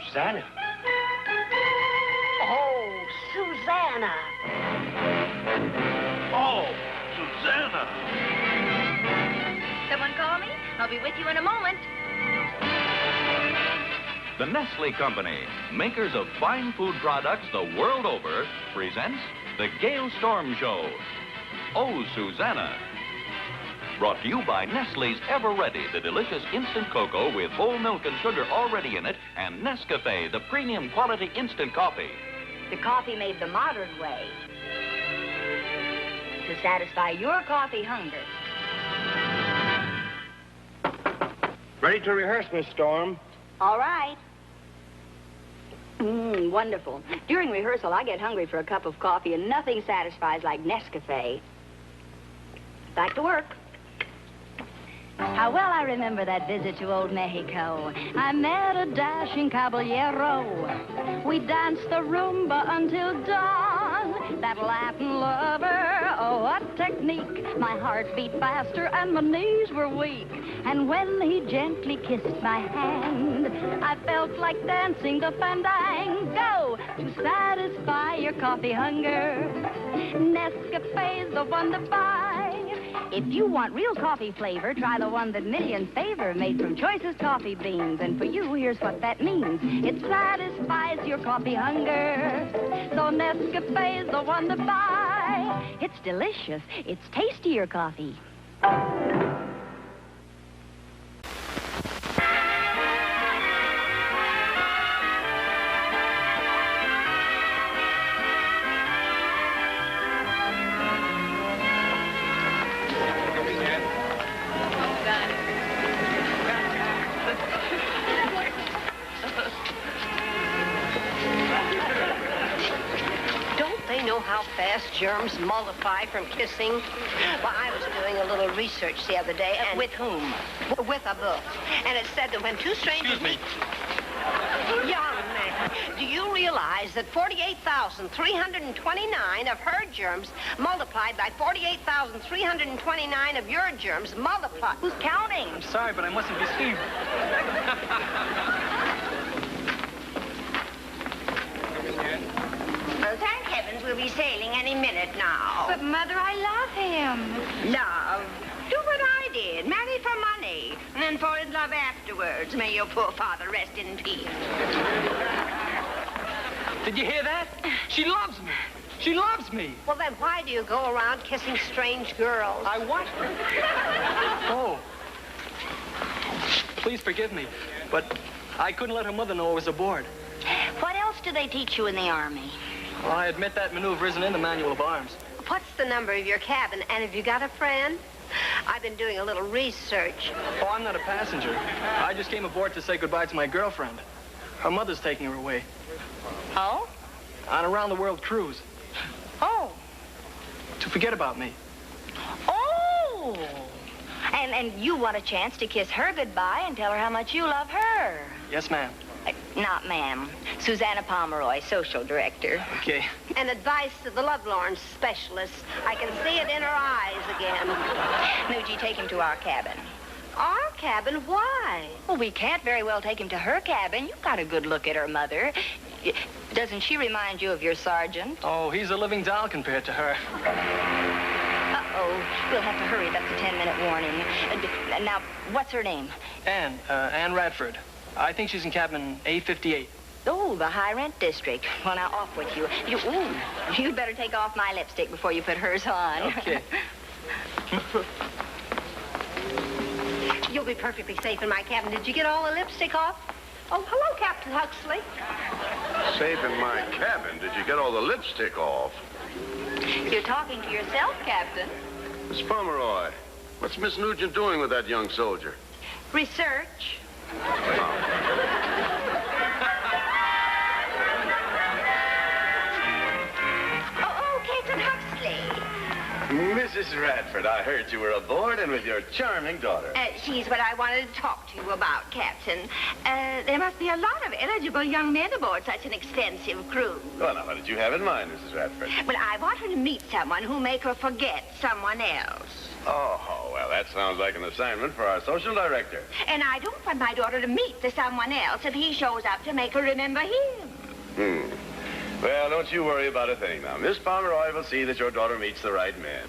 Susanna. Oh, Susanna. Oh, Susanna. Someone call me? I'll be with you in a moment. The Nestle Company, makers of fine food products the world over, presents the Gale Storm Show. Oh, Susanna. Brought to you by Nestle's Ever Ready, the delicious instant cocoa with whole milk and sugar already in it, and Nescafe, the premium quality instant coffee. The coffee made the modern way to satisfy your coffee hunger. Ready to rehearse, Miss Storm? All right. Wonderful. During rehearsal, I get hungry for a cup of coffee, and nothing satisfies like Nescafe. Back to work. How well I remember that visit to old Mexico. I met a dashing caballero. We danced the rumba until dawn. That Latin lover, oh, what technique. My heart beat faster and my knees were weak. And when he gently kissed my hand, I felt like dancing the fandango to satisfy your coffee hunger. Nescafe's the one to buy. If you want real coffee flavor, try the one that millions favor, made from choicest coffee beans. And for you, here's what that means. It satisfies your coffee hunger. So Nescafe's the one to buy. It's delicious. It's tastier coffee. How fast germs multiply from kissing? Well, I was doing a little research the other day, and... With whom? With a book. And it said that when two strangers... Excuse me. Young man, do you realize that 48,329 of her germs multiplied by 48,329 of your germs multiplied? Who's counting? I'm sorry, but I mustn't be seen. Thank heavens we'll be sailing any minute now. But, Mother, I love him. Love? Do what I did. Marry for money. And then fall in love afterwards. May your poor father rest in peace. Did you hear that? She loves me. She loves me. Well, then why do you go around kissing strange girls? I what? Oh. Please forgive me, but I couldn't let her mother know I was aboard. What else do they teach you in the Army? Well, I admit that maneuver isn't in the manual of arms. What's the number of your cabin? And have you got a friend? I've been doing a little research. Oh, I'm not a passenger. I just came aboard to say goodbye to my girlfriend. Her mother's taking her away. Oh? On a round-the-world cruise. Oh. To forget about me. Oh! And you want a chance to kiss her goodbye and tell her how much you love her. Yes, ma'am. Not ma'am. Susanna Pomeroy, social director. Okay. And advice to the lovelorn specialist. I can see it in her eyes again. Nugie, take him to our cabin. Our cabin? Why? Well, we can't very well take him to her cabin. You've got a good look at her mother. Doesn't she remind you of your sergeant? Oh, he's a living doll compared to her. Uh-oh. We'll have to hurry. That's a 10-minute warning. Now, what's her name? Ann Radford. I think she's in cabin A58. Oh, the high-rent district. Well, now, off with you. You'd better take off my lipstick before you put hers on. Okay. You'll be perfectly safe in my cabin. Did you get all the lipstick off? Oh, hello, Captain Huxley. Safe in my cabin. Did you get all the lipstick off? You're talking to yourself, Captain. Miss Pomeroy, what's Miss Nugent doing with that young soldier? Research. Oh, Captain Huxley. Mrs. Radford, I heard you were aboard and with your charming daughter. She's what I wanted to talk to you about, Captain. There must be a lot of eligible young men aboard such an extensive cruise. Well, now, what did you have in mind, Mrs. Radford? Well, I want her to meet someone who'll make her forget someone else. Oh, well, that sounds like an assignment for our social director. And I don't want my daughter to meet the someone else if he shows up to make her remember him. Well, don't you worry about a thing now. Miss Pomeroy will see that your daughter meets the right man.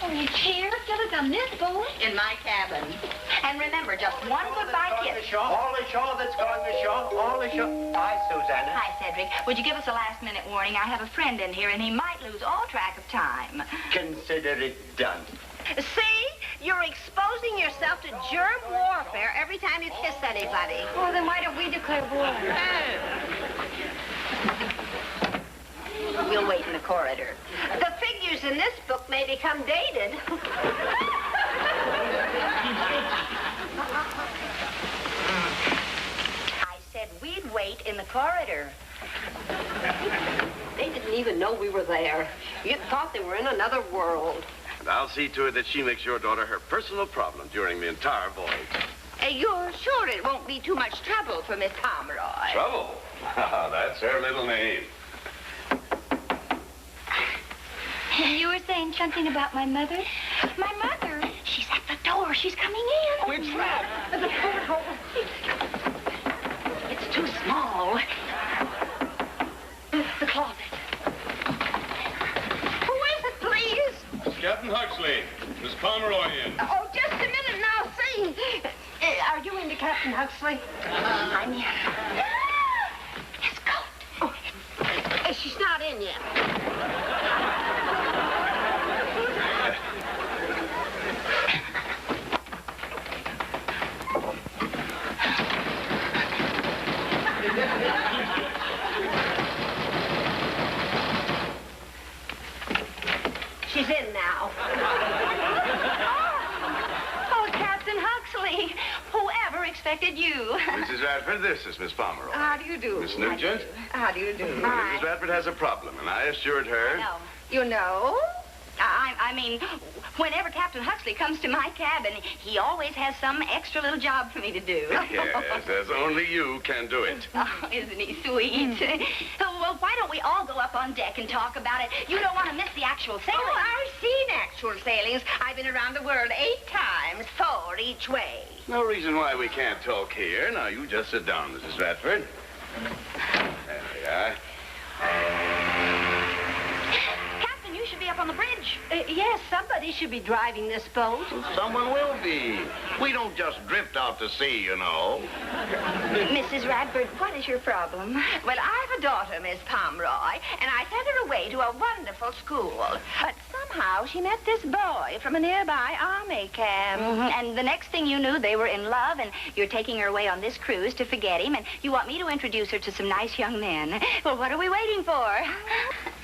Oh, Here, fill it on this boy. In my cabin. And remember, just one goodbye kiss. All ashore that's going ashore. All ashore. Hi, Susanna. Hi, Cedric. Would you give us a last-minute warning? I have a friend in here, and he might lose all track of time. Consider it done. See? You're exposing yourself to germ warfare every time you kiss anybody. Well, then why don't we declare war? We'll wait in the corridor. The figures in this book may become dated. I said we'd wait in the corridor. They didn't even know we were there. You'd thought they were in another world. And I'll see to it that she makes your daughter her personal problem during the entire voyage. You're sure it won't be too much trouble for Miss Pomeroy? Trouble? That's her little name. You were saying something about my mother? My mother? She's at the door. She's coming in. We're trapped. The porthole. It's too small. The closet. Who is it, please? Captain Huxley. Miss Pomeroy in. Oh, just a minute now, see. Are you into Captain Huxley? I'm here. His coat. Oh, she's not in yet. She's in now. Oh, Captain Huxley. Whoever expected you? Mrs. Radford, this is Miss Pomeroy. How do you do? Miss Nugent? How do you do? Mrs. Radford has a problem, and I assured her... No. You know? I mean, whenever Captain Huxley comes to my cabin, he always has some extra little job for me to do. Yes, as only you can do it. Oh, isn't he sweet? Well, why don't we all go up on deck and talk about it? You don't want to miss the actual sailing. Oh, I've seen actual sailings. I've been around the world 8 times, 4 each way. No reason why we can't talk here. Now, you just sit down, Mrs. Radford. There we are. Captain, you should be up on the bridge. Yes, somebody should be driving this boat. Someone will be. We don't just drift out to sea, you know. Mrs. Radford, what is your problem? Well, I have a daughter, Miss Pomeroy, and I sent her away to a wonderful school. But somehow she met this boy from a nearby army camp. And the next thing you knew, they were in love, and you're taking her away on this cruise to forget him, and you want me to introduce her to some nice young men. Well, what are we waiting for?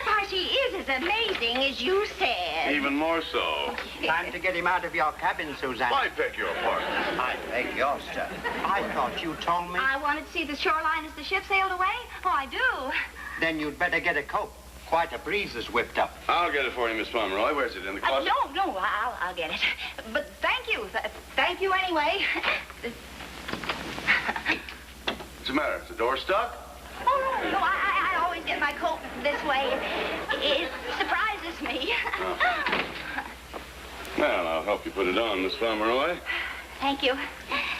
Why, she is as amazing as you said. Even more so. Time to get him out of your cabin, Susanna. I beg your pardon. I beg yours, sir. I thought you told me. I wanted to see the shoreline as the ship sailed away. Oh, I do. Then you'd better get a coat. Quite a breeze has whipped up. I'll get it for you, Miss Pomeroy. Where's it, in the closet? No, I'll get it. But thank you. Thank you anyway. What's the matter? Is the door stuck? Oh, no, I always get my coat this way. It surprises me. Well, I'll help you put it on, Miss Pomeroy. Thank you.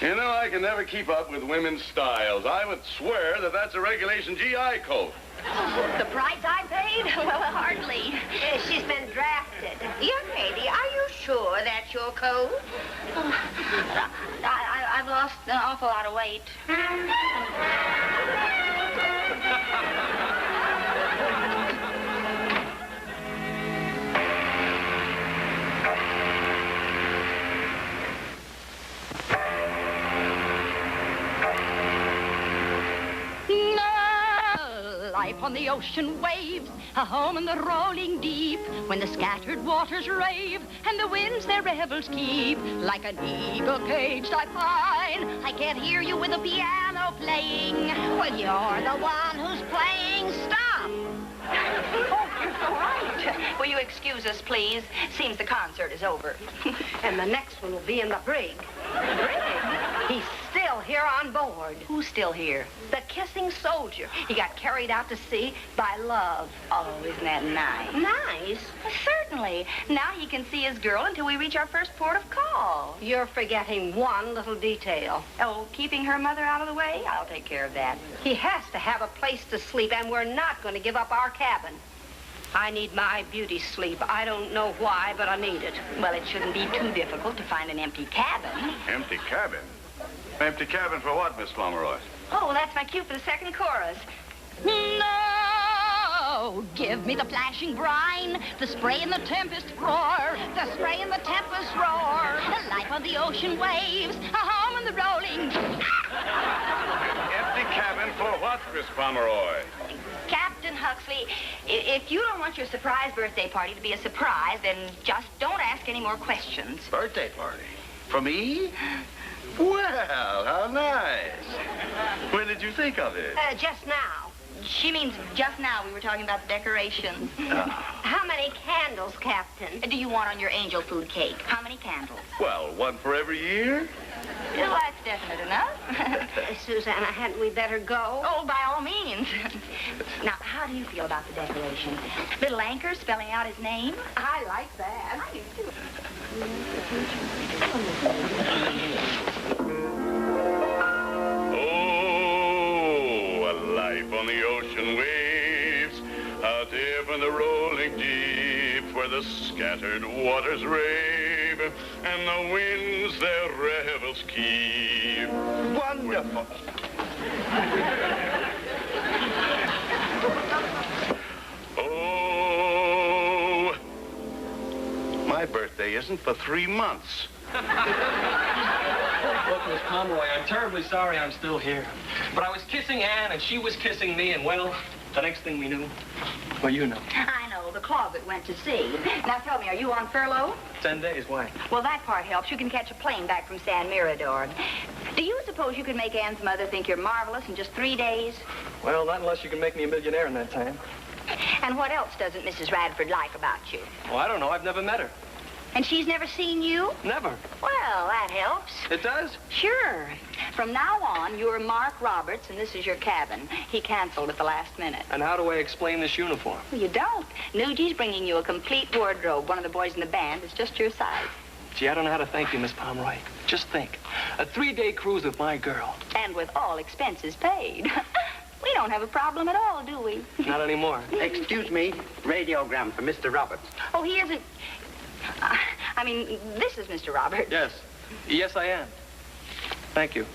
You know, I can never keep up with women's styles. I would swear that that's a regulation GI coat. The price I paid? Well, hardly. She's been drafted. Young lady, are you sure that's your coat? I've lost an awful lot of weight. Life on the ocean waves, a home in the rolling deep, when the scattered waters rave and the winds their revels keep. Like an eagle caged I pine, I can't hear you with the piano playing. Well, you're the one who's playing. Stop! Oh, All right. Will you excuse us, please? Seems the concert is over. And the next one will be in the brig. Brig? He's still here on board. Who's still here? The kissing soldier. He got carried out to sea by love. Oh, isn't that nice? Nice. Well, certainly. Now he can see his girl until we reach our first port of call. You're forgetting one little detail. Oh, keeping her mother out of the way? I'll take care of that. He has to have a place to sleep, and we're not going to give up our cabin. I need my beauty sleep. I don't know why, but I need it. Well, it shouldn't be too difficult to find an empty cabin. Empty cabin? Empty cabin for what, Miss Pomeroy? Oh, that's my cue for the second chorus. No, give me the flashing brine, the spray and the tempest roar, the spray and the tempest roar, the life of the ocean waves, a home in the rolling. Empty cabin for what, Miss Pomeroy? Captain Huxley, if you don't want your surprise birthday party to be a surprise, then just don't ask any more questions. Birthday party? For me? Well, how nice. When did you think of it? Just now. She means just now we were talking about the decorations. How many candles, Captain? Do you want on your angel food cake? How many candles? Well, one for every year. Well, that's definite enough. Susanna, hadn't we better go? Oh, by all means. Now, how do you feel about the decoration? Little anchor spelling out his name? I like that. I do, too. Oh, a life on the ocean waves, out there from the rolling deep, where the scattered waters rave, and the winds their revels keep. Wonderful. Oh, my birthday isn't for 3 months. Look, Miss Pomeroy, I'm terribly sorry I'm still here. But I was kissing Anne, and she was kissing me, and, well, the next thing we knew, well, you know. I know. The closet went to sea. Now, tell me, are you on furlough? 10 days, why? Well, that part helps. You can catch a plane back from San Mirador. Do you suppose you could make Anne's mother think you're marvelous in just 3 days? Well, not unless you can make me a millionaire in that time. And what else doesn't Mrs. Radford like about you? Well, I don't know. I've never met her. And she's never seen you? Never. Well, that helps. It does? Sure. From now on, you're Mark Roberts, and this is your cabin. He canceled at the last minute. And how do I explain this uniform? Well, you don't. Nuji's bringing you a complete wardrobe. One of the boys in the band is just your size. Gee, I don't know how to thank you, Miss Pomeroy. Just think. A 3-day cruise with my girl. And with all expenses paid. We don't have a problem at all, do we? Not anymore. Excuse me, radiogram for Mr. Roberts. Oh, he isn't... I mean, this is Mr. Roberts. Yes. Yes, I am. Thank you.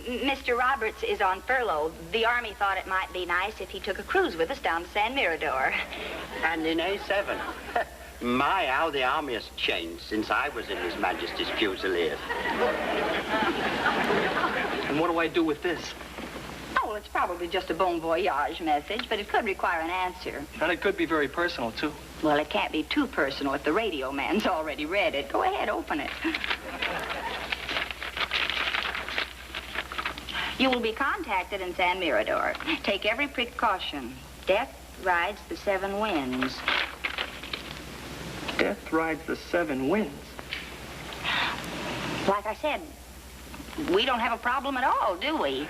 Mr. Roberts is on furlough. The Army thought it might be nice if he took a cruise with us down to San Mirador. And in A7. My, how the Army has changed since I was in His Majesty's Fusiliers. And what do I do with this? Oh, well, it's probably just a bon voyage message, but it could require an answer. And it could be very personal, too. Well, it can't be too personal if the radio man's already read it. Go ahead, open it. You will be contacted in San Mirador. Take every precaution. Death rides the 7 winds. Death rides the 7 winds. Like I said, we don't have a problem at all, do we?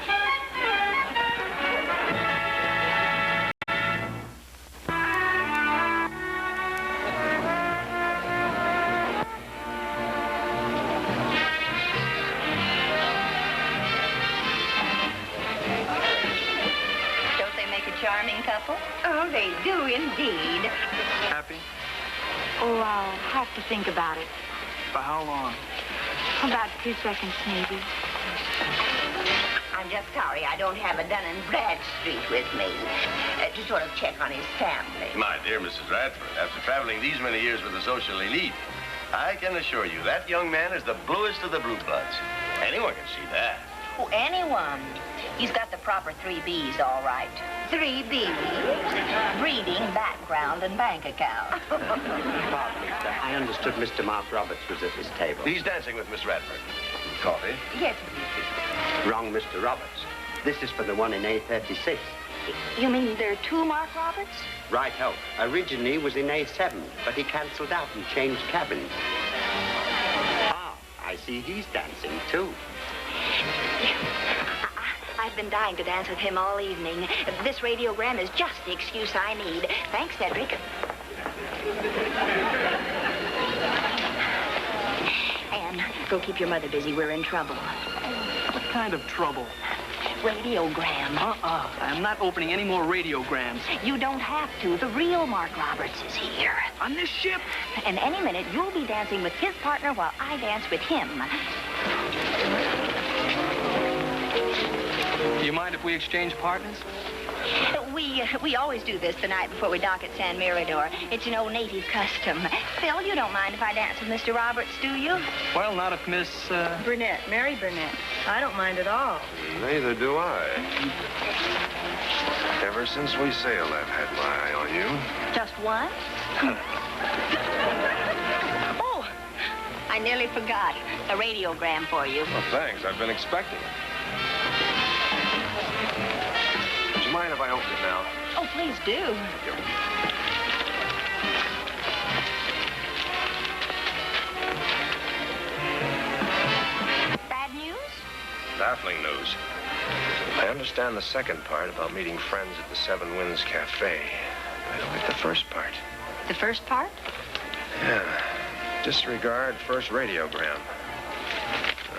Charming couple. Oh, they do indeed. Happy? Oh, I'll have to think about it. For how long? About 2 seconds, maybe. I'm just sorry I don't have a Dun & Bradstreet with me to sort of check on his family. My dear Mrs. Radford, after traveling these many years with the social elite, I can assure you that young man is the bluest of the blue bloods. Anyone can see that. Oh, anyone. He's got the proper 3 B's, all right. 3 B's? Breeding, background, and bank account. I understood Mr. Mark Roberts was at this table. He's dancing with Miss Radford. Coffee? Yes. Wrong, Mr. Roberts. This is for the one in A36. You mean there are two Mark Roberts? Right-ho. Originally was in A7, but he canceled out and changed cabins. Ah, I see he's dancing, too. I've been dying to dance with him all evening. This radiogram is just the excuse I need. Thanks, Cedric. Anne, go keep your mother busy. We're in trouble. What kind of trouble? Radiogram. I'm not opening any more radiograms. You don't have to. The real Mark Roberts is here. On this ship? And any minute, you'll be dancing with his partner while I dance with him. Do you mind if we exchange partners? We always do this the night before we dock at San Mirador. It's an old native custom. Phil, you don't mind if I dance with Mr. Roberts, do you? Well, not if Miss, Burnett, Mary Burnett. I don't mind at all. Neither do I. Ever since we sailed, I've had my eye on you. Just one? Oh, I nearly forgot. A radiogram for you. Well, thanks. I've been expecting it. Would you mind if I open it now? Oh, please do. Thank you. Bad news? Baffling news. I understand the second part about meeting friends at the Seven Winds Cafe. I don't get the first part. The first part? Yeah. Disregard first radiogram.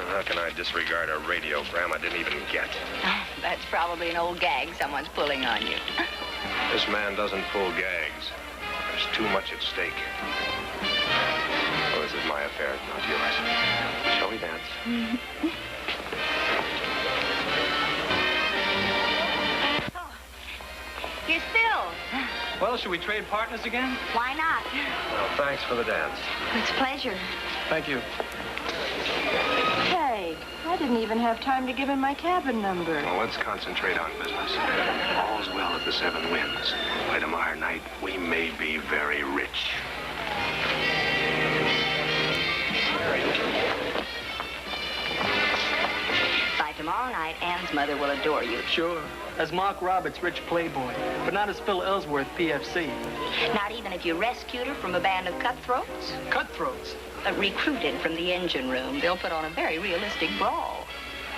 How can I disregard a radiogram I didn't even get? Oh, that's probably an old gag someone's pulling on you. This man doesn't pull gags. There's too much at stake. Well, this is my affair, not yours. Shall we dance? Oh, here's Phil. Well, should we trade partners again? Why not? Well, thanks for the dance. It's a pleasure. Thank you. Hey, I didn't even have time to give him my cabin number. Well, let's concentrate on business. All's well at the Seven Winds. By tomorrow night, we may be very rich. By tomorrow night, Anne's mother will adore you. Sure. As Mark Roberts, rich playboy. But not as Phil Ellsworth, PFC. Not even if you rescued her from a band of cutthroats? Cutthroats? Recruited from the engine room. They'll put on a very realistic brawl.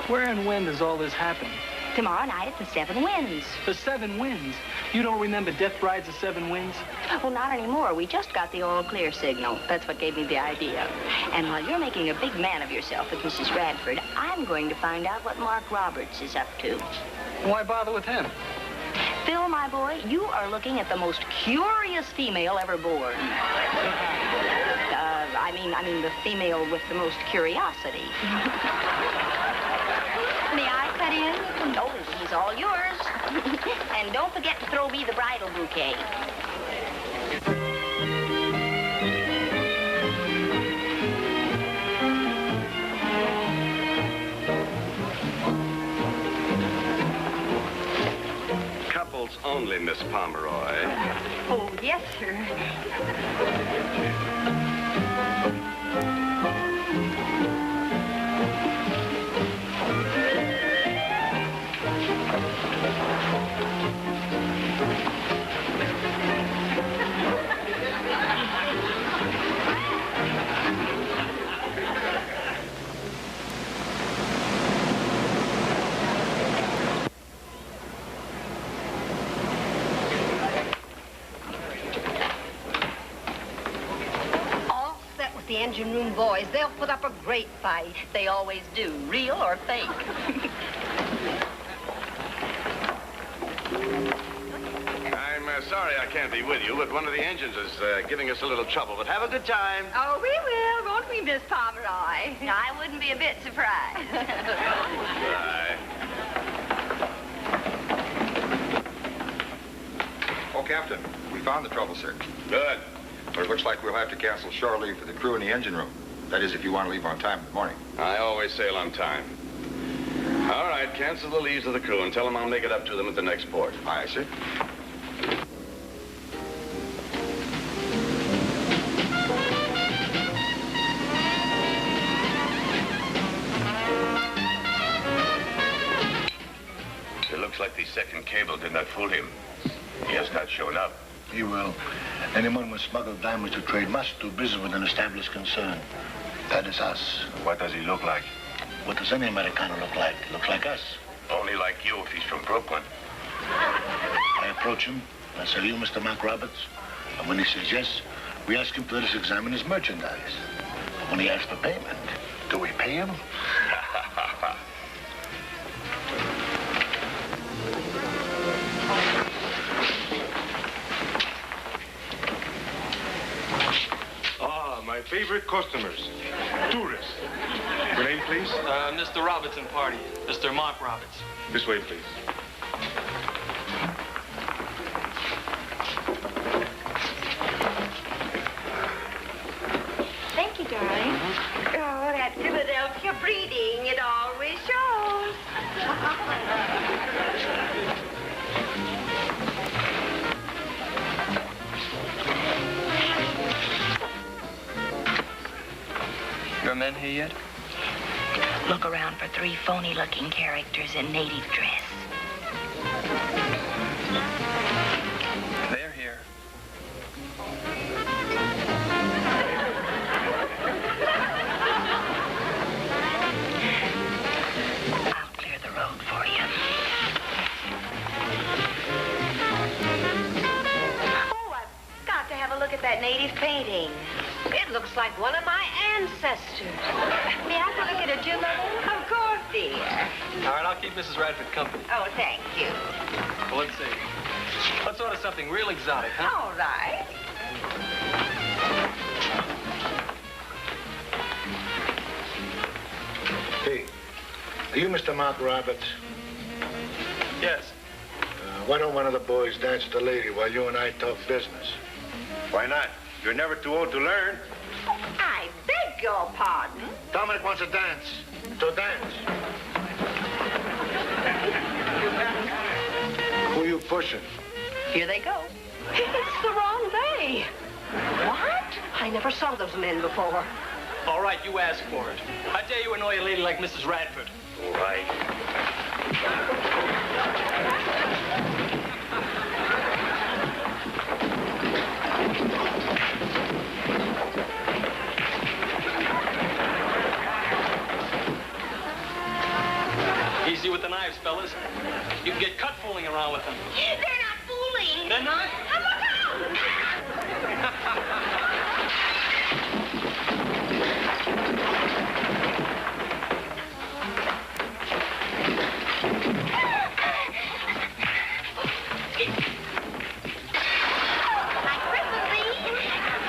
Where and when does all this happen? Tomorrow night at the Seven Winds. The Seven Winds? You don't remember Death Brides of Seven Winds? Well, not anymore. We just got the all clear signal. That's what gave me the idea. And while you're making a big man of yourself with Mrs. Radford, I'm going to find out what Mark Roberts is up to. Why bother with him? Phil, my boy, you are looking at the most curious female ever born. I mean the female with the most curiosity. May I cut in? Oh, he's all yours. And don't forget to throw me the bridal bouquet. Couples only, Miss Pomeroy. Oh, yes, sir. The engine room boys, they'll put up a great fight. They always do, real or fake. I'm sorry I can't be with you, but one of the engines is giving us a little trouble. But have a good time. Oh, we will, won't we, Miss Pomeroy? I wouldn't be a bit surprised. Bye. Oh, Captain, we found the trouble, sir. Good. But it looks like we'll have to cancel shore leave for the crew in the engine room. That is, if you want to leave on time in the morning. I always sail on time. All right, cancel the leaves of the crew and tell them I'll make it up to them at the next port. Aye, sir. It looks like these second cable did not fool him. He has not shown up. He will. Anyone with smuggled diamonds to trade must do business with an established concern. That is us. What does he look like? What does any Americano look like? Looks like us. Only like you if he's from Brooklyn. I approach him. I say, you, Mr. Mark Roberts? And when he says yes, we ask him to let us examine his merchandise. When he asks for payment, do we pay him? My favorite customers. Tourists. Your name, please? Mr. Robertson party. Mr. Mark Roberts. This way, please. Thank you, darling. Oh, that Philadelphia breeding, it always shows. Your men here yet? Look around for 3 phony-looking characters in native dress. They're here. I'll clear the road for you. Oh, I've got to have a look at that native painting. It looks like one of my ancestors. May I have a look at it, Jim? Of course, dear. All right, I'll keep Mrs. Radford company. Oh, thank you. Well, let's see. Let's order something real exotic, huh? All right. Hey, are you Mr. Mark Roberts? Yes. Why don't one of the boys dance with the lady while you and I talk business? Why not? You're never too old to learn. I beg your pardon. Dominic wants to dance. So dance. Who are you pushing? Here they go. It's the wrong way. What? I never saw those men before. All right, you ask for it. I dare you annoy a lady like Mrs. Radford. All right. Easy with the knives, fellas. You can get cut fooling around with them. They're not fooling. They're not?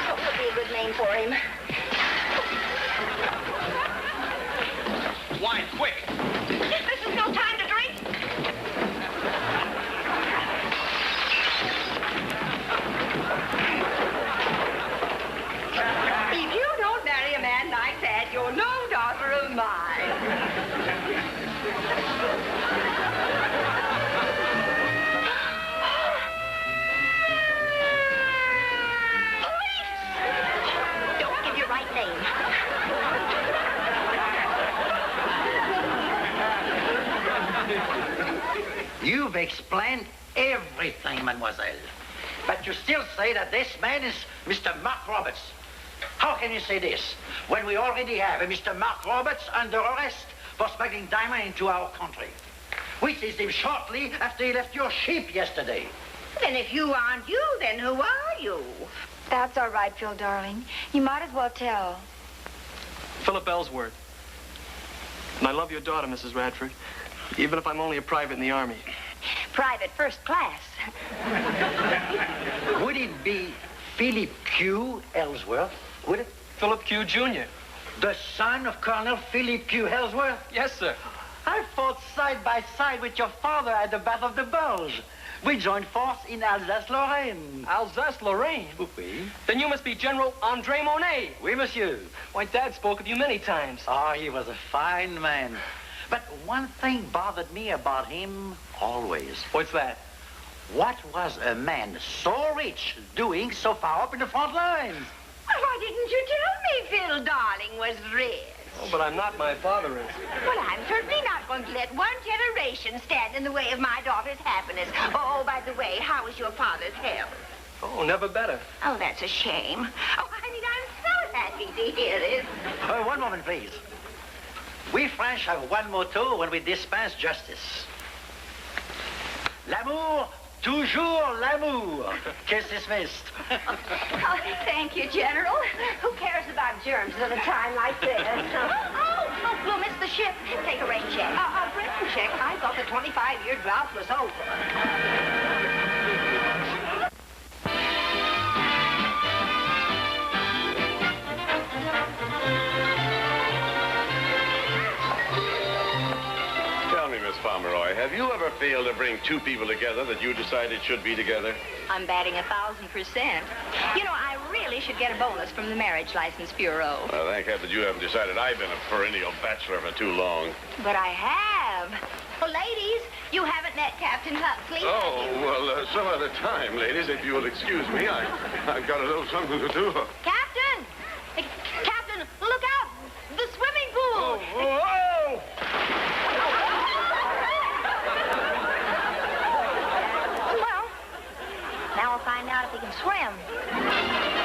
What would be a good name for him? Wine, quick. This is no time to drink. If you don't marry a man like that, you're no daughter of mine. Police! Don't give your right name. You've explained everything, mademoiselle. But you still say that this man is Mr. Mark Roberts. How can you say this when we already have a Mr. Mark Roberts under arrest for smuggling diamond into our country? We seized him shortly after he left your ship yesterday. Then if you aren't you, then who are you? That's all right, Phil, darling. You might as well tell. Philip Ellsworth. And I love your daughter, Mrs. Radford, even if I'm only a private in the Army. Private first class. Would it be Philip Q. Ellsworth? Would it? Philip Q. Jr. The son of Colonel Philip Q. Ellsworth? Yes, sir. I fought side by side with your father at the Battle of the Bulge. We joined force in Alsace-Lorraine. Alsace-Lorraine? Oui. Then you must be General André Monet. Oui, monsieur. My dad spoke of you many times. Oh, he was a fine man. But one thing bothered me about him always. What's that? What was a man so rich doing so far up in the front lines? Why didn't you tell me Phil, darling, was rich? Oh, but I'm not. My father is. Well, I'm certainly not going to let one generation stand in the way of my daughter's happiness. Oh, by the way, how is your father's health? Oh, never better. Oh, that's a shame. Oh, honey, I'm so happy to hear this. One moment, please. We French have one motto when we dispense justice. L'amour, toujours l'amour. Case dismissed. Oh, thank you, General. Who cares about germs at a time like this? Oh, we'll miss the ship. Take a rain check. A rain check? I thought the 25-year drought was over. Pomeroy, have you ever failed to bring two people together that you decided should be together? I'm batting 1,000%. You know, I really should get a bonus from the Marriage License Bureau. Well, thank heaven you haven't decided I've been a perennial bachelor for too long. But I have. Well, ladies, you haven't met Captain Huxley, Oh, have you? well, some other time, ladies, if you will excuse me. I've got a little something to do. Captain! Captain, look out! The swimming pool! Oh! Well, now we'll find out if he can swim.